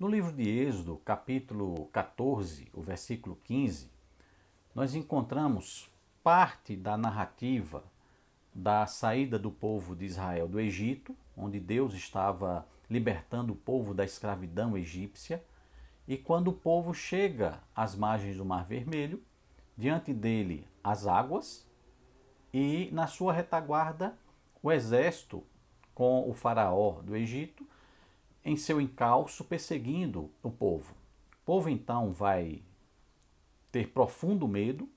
No livro de Êxodo, capítulo 14, o versículo 15, nós encontramos parte da narrativa da saída do povo de Israel do Egito, onde Deus estava libertando o povo da escravidão egípcia. E quando o povo chega às margens do Mar Vermelho, diante dele as águas e na sua retaguarda o exército com o faraó do Egito em seu encalço perseguindo o povo. O povo então vai ter profundo medo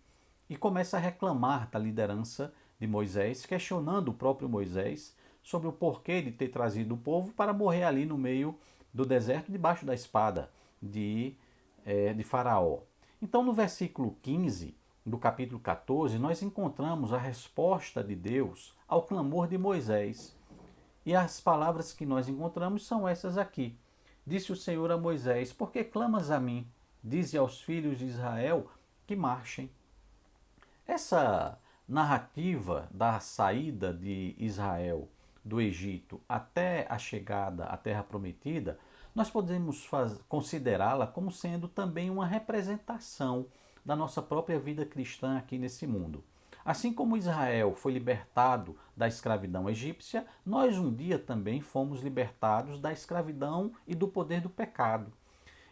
e começa a reclamar da liderança de Moisés, questionando o próprio Moisés sobre o porquê de ter trazido o povo para morrer ali no meio do deserto, debaixo da espada de Faraó. Então, no versículo 15 do capítulo 14, nós encontramos a resposta de Deus ao clamor de Moisés. E as palavras que nós encontramos são essas aqui. Disse o Senhor a Moisés: por que clamas a mim? Dize aos filhos de Israel que marchem. Essa narrativa da saída de Israel do Egito até a chegada à Terra Prometida, nós podemos considerá-la como sendo também uma representação da nossa própria vida cristã aqui nesse mundo. Assim como Israel foi libertado da escravidão egípcia, nós um dia também fomos libertados da escravidão e do poder do pecado.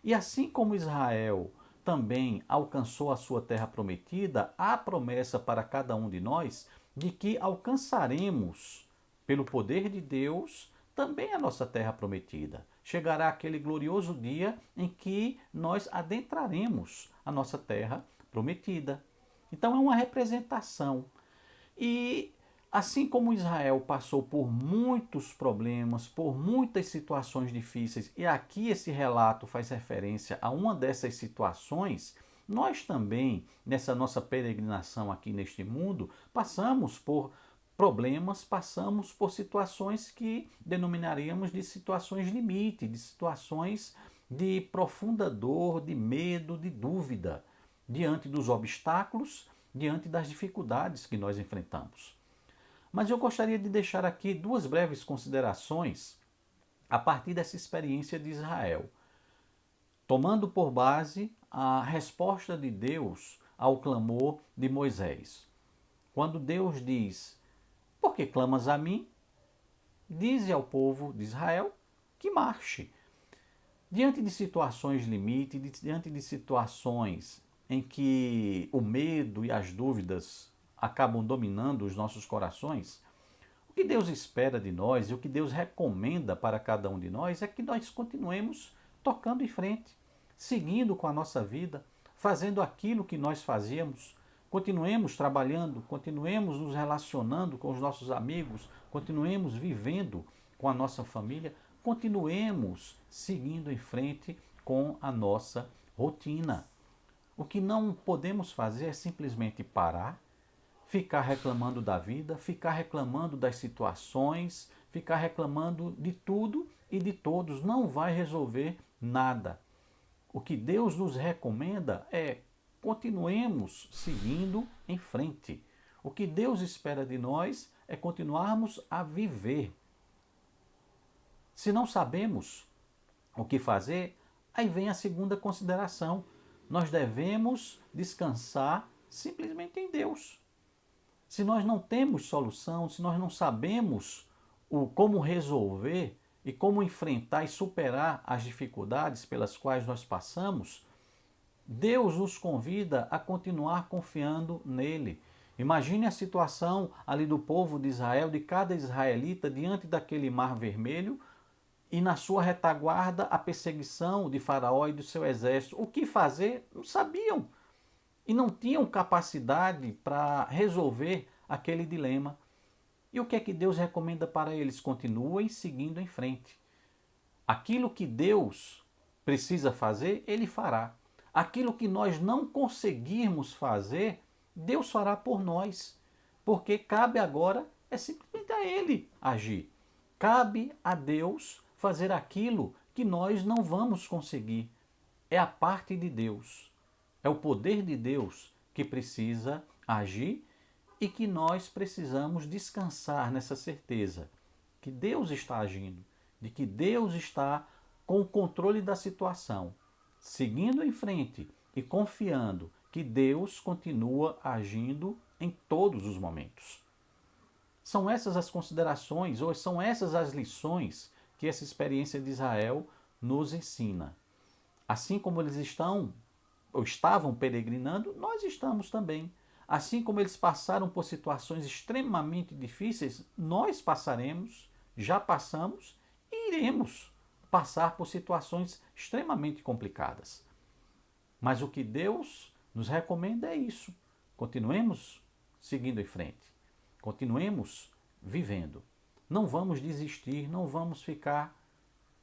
E assim como Israel também alcançou a sua terra prometida, há promessa para cada um de nós de que alcançaremos, pelo poder de Deus, também a nossa terra prometida. Chegará aquele glorioso dia em que nós adentraremos a nossa terra prometida. Então é uma representação. E assim como Israel passou por muitos problemas, por muitas situações difíceis, e aqui esse relato faz referência a uma dessas situações, nós também, nessa nossa peregrinação aqui neste mundo, passamos por problemas, passamos por situações que denominaríamos de situações limite, de situações de profunda dor, de medo, de dúvida, diante dos obstáculos, diante das dificuldades que nós enfrentamos. Mas eu gostaria de deixar aqui duas breves considerações a partir dessa experiência de Israel, tomando por base a resposta de Deus ao clamor de Moisés. Quando Deus diz: por que clamas a mim? Dize ao povo de Israel que marche. Diante de situações limite, diante de situações em que o medo e as dúvidas acabam dominando os nossos corações, o que Deus espera de nós e o que Deus recomenda para cada um de nós é que nós continuemos tocando em frente, seguindo com a nossa vida, fazendo aquilo que nós fazíamos, continuemos trabalhando, continuemos nos relacionando com os nossos amigos, continuemos vivendo com a nossa família, continuemos seguindo em frente com a nossa rotina. O que não podemos fazer é simplesmente parar, ficar reclamando da vida, ficar reclamando das situações, ficar reclamando de tudo e de todos. Não vai resolver nada. O que Deus nos recomenda é continuemos seguindo em frente. O que Deus espera de nós é continuarmos a viver. Se não sabemos o que fazer, aí vem a segunda consideração. Nós devemos descansar simplesmente em Deus. Se nós não temos solução, se nós não sabemos como resolver e como enfrentar e superar as dificuldades pelas quais nós passamos, Deus nos convida a continuar confiando nele. Imagine a situação ali do povo de Israel, de cada israelita diante daquele mar vermelho e na sua retaguarda a perseguição de Faraó e do seu exército. O que fazer? Não sabiam. E não tinham capacidade para resolver aquele dilema. E o que é que Deus recomenda para eles? Continuem seguindo em frente. Aquilo que Deus precisa fazer, Ele fará. Aquilo que nós não conseguirmos fazer, Deus fará por nós. Porque cabe agora é simplesmente a Ele agir. Cabe a Deus fazer aquilo que nós não vamos conseguir. É a parte de Deus. É o poder de Deus que precisa agir e que nós precisamos descansar nessa certeza que Deus está agindo, de que Deus está com o controle da situação, seguindo em frente e confiando que Deus continua agindo em todos os momentos. São essas as considerações, ou são essas as lições que essa experiência de Israel nos ensina. Assim como eles estão ou estavam peregrinando, nós estamos também. Assim como eles passaram por situações extremamente difíceis, nós passaremos, já passamos e iremos passar por situações extremamente complicadas. Mas o que Deus nos recomenda é isso. Continuemos seguindo em frente. Continuemos vivendo. Não vamos desistir, não vamos ficar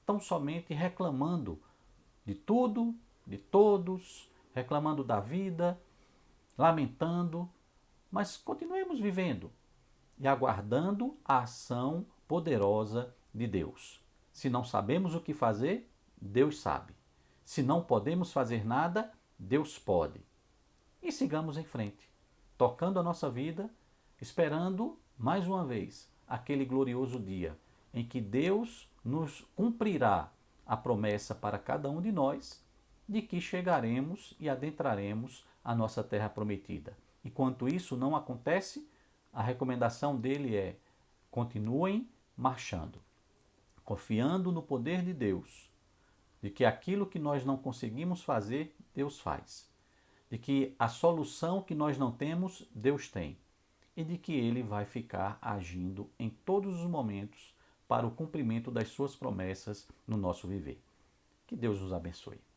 tão somente reclamando de tudo, de todos, reclamando da vida, lamentando, mas continuemos vivendo e aguardando a ação poderosa de Deus. Se não sabemos o que fazer, Deus sabe. Se não podemos fazer nada, Deus pode. E sigamos em frente, tocando a nossa vida, esperando mais uma vez aquele glorioso dia em que Deus nos cumprirá a promessa para cada um de nós de que chegaremos e adentraremos a nossa terra prometida. Enquanto isso não acontece, a recomendação dele é: continuem marchando, confiando no poder de Deus, de que aquilo que nós não conseguimos fazer, Deus faz, de que a solução que nós não temos, Deus tem, e de que Ele vai ficar agindo em todos os momentos para o cumprimento das suas promessas no nosso viver. Que Deus nos abençoe.